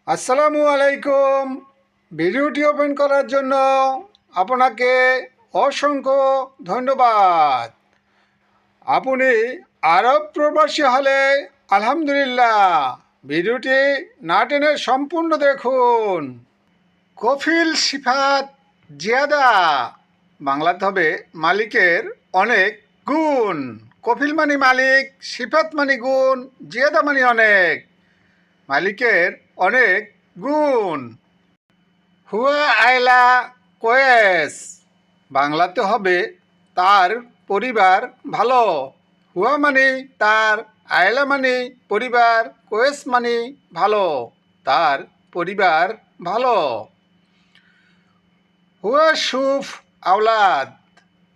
আসসালামু আলাইকুম। ভিডিওটি ওপেন করার জন্য আপনাকে অসংখ্য ধন্যবাদ। আপনি আরব প্রবাসী হলে আলহামদুলিল্লাহ, ভিডিওটি না টেনে সম্পূর্ণ দেখুন। কফিল সিফাত জিয়াদা বাংলাতে হবে মালিকের অনেক গুণ। কফিল মানে মালিক, সিফাত মানে গুণ, জিয়াদা মানে অনেক, মালিকের অনেক গুণ। হুয়া আয়লা কোয়েস বাংলাতে হবে তার পরিবার ভালো। হুয়া মানে তার, আয়লা মানে পরিবার, কোয়েস মানে ভালো, তার পরিবার ভালো। হুয়া সুফ আওলাদ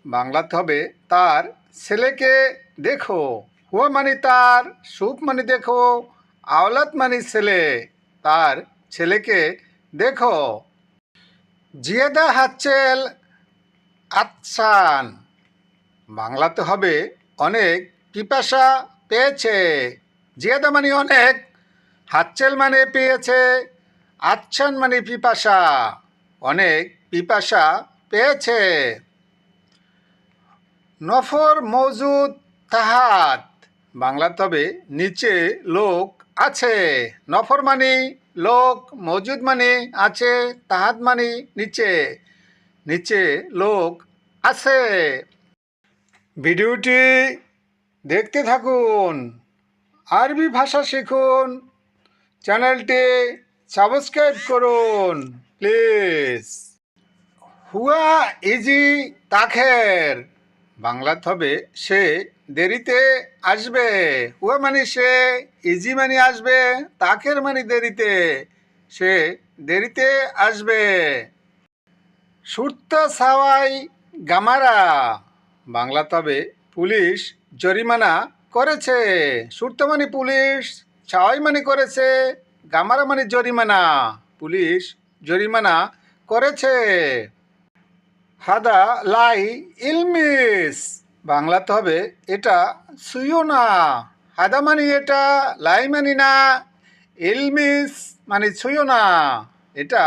বাংলাতে হবে তার ছেলেকে দেখো। হুয়া মানে তার, সুফ মানে দেখো, আওলাদ মানে ছেলে, তার ছেলেকে দেখো। জিয়াদা হাচ্ছেল আচ্ছান বাংলাতে হবে অনেক পিপাসা পেয়েছে। জিয়াদা মানে অনেক, হাচ্ছেল মানে পেয়েছে, আচ্ছান মানে পিপাসা, অনেক পিপাসা পেয়েছে। নফর মৌজুদ তাহাত বাংলাতে হবে নিচে লোক আছে। নফর মানে লোক, মৌজুদ মানে আছে, তাহাত মানে নিচে, নিচে লোক আছে। ভিডিওটি দেখতে থাকুন, আরবি ভাষা শিখুন, চ্যানেলটি সাবস্ক্রাইব করুন প্লিজ। হুয়া ইজি তাখের বাংলাতে হবে সে দেরিতে আসবে। হুয়া মানে সে, ইজি মানে আসবে, তাখের মানে দেরিতে, সে দেরিতে আসবে। সুরতা সাওয়াই গামারা বাংলাতে হবে পুলিশ জরিমানা করেছে। সুরতা মানে পুলিশ, সাওয়াই মানে করেছে, গামারা মানে জরিমানা, পুলিশ জরিমানা করেছে। হাদা লাই ইলমিস বাংলাতে হবে এটা ছুঁয়ো না। হাদা মানে এটা, লাই মানে না, ইলমিস মানে ছুঁয়ো না, এটা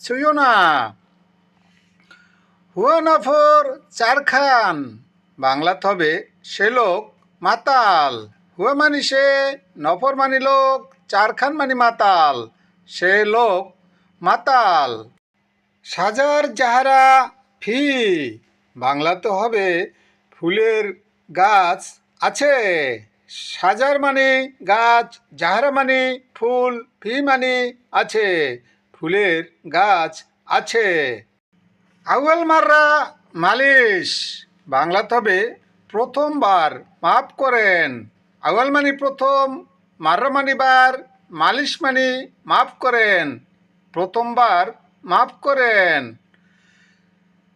ছুঁয়ো না। হুয়া নফর চারখান বাংলাতে হবে সে লোক মাতাল। হুয়া মানে সে, নফর মানে লোক, চারখান মানে মাতাল, সে লোক মাতাল। সাজার জাহারা ফি বাংলাতে হবে ফুলের গাছ আছে। সাজার মানে গাছ, জাহারা মানে ফুল, ফি মানে আছে, ফুলের গাছ আছে। আউয়াল মাররা মালিশ বাংলাতে হবে প্রথমবার মাফ করেন। আউয়াল মানে প্রথম, মাররা মানে বার, মালিশ মানে মাফ করেন, প্রথমবার মাফ করেন।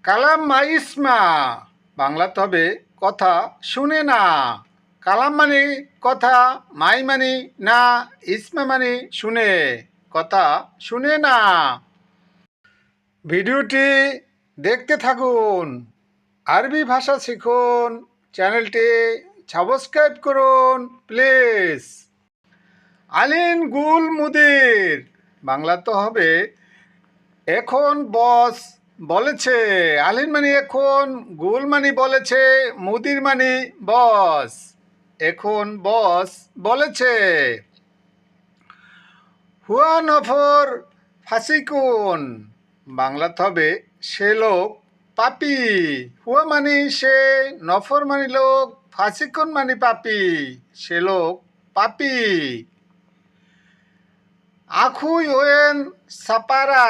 কালাম মাইসমা বাংলাতে হবে কথা শুনে না। কালাম মানে কথা, মাই মানে না, ইসমা মানে শুনে, কথা শুনে না। ভিডিওটি দেখতে থাকুন, আরবি ভাষা শিখুন, চ্যানেলটি সাবস্ক্রাইব করুন প্লিজ। আলিন গুল মুদির বাংলাতে হবে এখন বস বলেছে। আলিন মানে এখন, গুল মানে বলেছে, মুদির মানে বস, এখন বস বলেছে। হুয়া নফর ফাসিকুন বাংলাতে হবে সে লোক পাপি। হুয়া মানে সে, নফর মানে লোক, ফাসিকুন মানে পাপি, সে লোক পাপি। আখুই ওয়েন সাপারা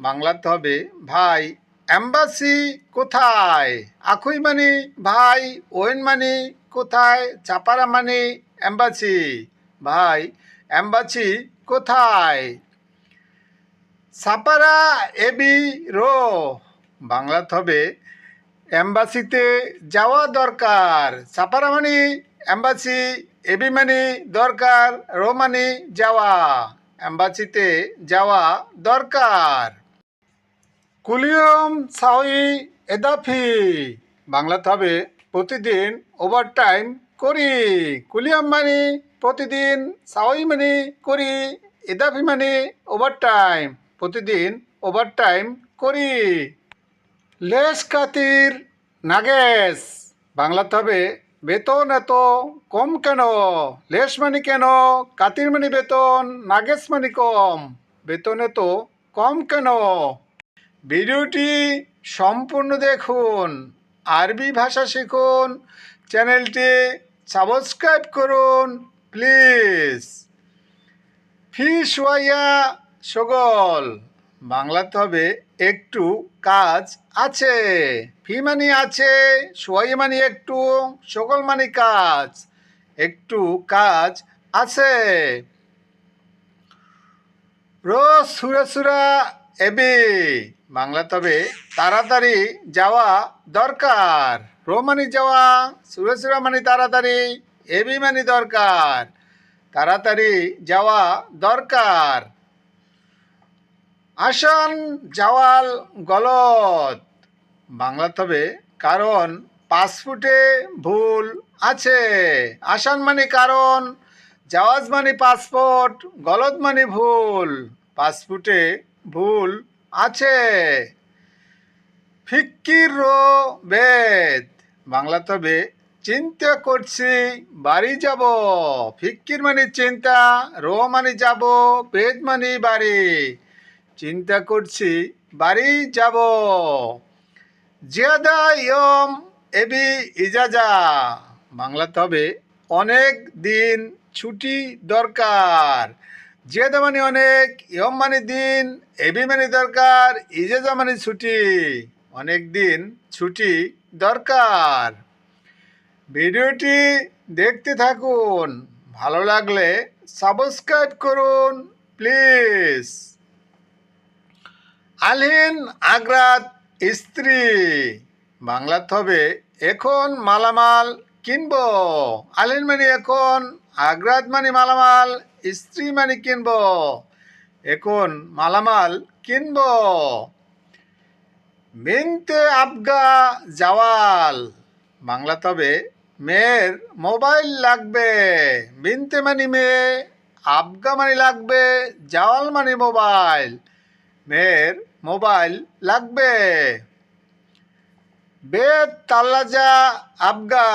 বাংলাতে হবে ভাই এম্বাসি কোথায়। আখুই মানে ভাই, ওয়েন মানে কোথায়, চাপারা মানে এম্বাসি, ভাই এম্বাসি কোথায়। সাপারা এবি রো বাংলাতে হবে এম্বাসিতে যাওয়া দরকার। সাপারা মানে এম্বাসি, এবি মানে দরকার, রো মানে যাওয়া, এম্বাসিতে যাওয়া দরকার। কুলিয়ম সাউই এদাফি বাংলাতে হবে প্রতিদিন ওভারটাইম করি। কুলিয়ম মানে প্রতিদিন, সাউই মানে করি, ইদাফি মানে ওভারটাইম, প্রতিদিন ওভারটাইম করি। লেস কাতির নাগেস, বাংলাতে হবে বেতন এত কম কেন? লেস মানে কেন, কাতির মানে বেতন, নাগেস মানে কম, বেতন এত কম কেন? ভিডিওটি সম্পূর্ণ দেখুন, আরবি ভাষা শিখুন, চ্যানেলটি সাবস্ক্রাইব করুন প্লিজ। ফি সোয়া সগল, বাংলাতে হবে একটু কাজ আছে। ফি মানে আছে, সোয়া মানে একটু, সগল মানে কাজ, একটু কাজ আছে। রোজ সুরা সুরা এবি, বাংলাতে হবে তাড়াতাড়ি যাওয়া দরকার। রো মানে যাওয়া, সুরা সুরা মানে তাড়াতাড়ি, এবি মানে দরকার, তাড়াতাড়ি যাওয়া দরকার। আসান জাওয়াল গলত, বাংলাতে হবে কারণ পাসপোর্টে ভুল আছে। আসান মানে কারণ, জাওয়াজ মানে পাসপোর্ট, গলত মানে ভুল, পাসপোর্টে ভুল আছে। ফিক্কির রো বেদ, বাংলাতে হবে চিন্তা করছি বাড়ি যাব। ফিক্কির মানে চিন্তা, রো মানে যাব, বেদ মানে বাড়ি, চিন্তা করছি বাড়ি যাব। জিয়াদা ইয়ম এবি ইজাজা, বাংলাতে হবে অনেক দিন ছুটি দরকার। জিয়াদা মানে অনেক, ইয়ম মানে দিন, এবি মানে দরকার, ইজাজা মানে ছুটি, অনেক দিন ছুটি দরকার। ভিডিওটি দেখতে থাকুন, ভালো লাগলে সাবস্ক্রাইব করুন প্লিজ। আলহিন আগ্রাত স্ত্রী, বাংলাতে হবে এখন মালামাল কিনব। আলহিন মানে এখন, আগ্রাত মানে মালামাল, স্ত্রী মানে কিনব, এখন মালামাল কিনব। বিনতে আবগা জাওয়াল, বাংলাতে হবে মেয়ের মোবাইল লাগবে। বিনতে মানে মেয়ে, আবগা মানে লাগবে, জাওয়াল মানে মোবাইল, মেয়ের মোবাইল লাগবে। বেদ তাল্লাজা আবগা,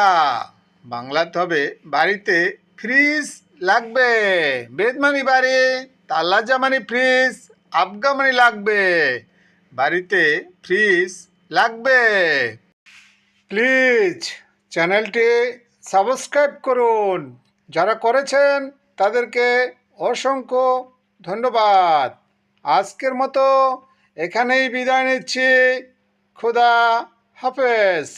বাংলাতে হবে বাড়িতে ফ্রিজ লাগবে। বেদ মানে বাড়ি, তাল্লাজা মানে ফ্রিজ, আবগা মানে লাগবে, বাড়িতে ফ্রিজ লাগবে। প্লিজ চ্যানেলটি সাবস্ক্রাইব করুন, যারা করেছেন তাদেরকে অসংখ্য ধন্যবাদ। আজকের মতো এখানেই বিদায় নিচ্ছি। খুদা হাফেজ।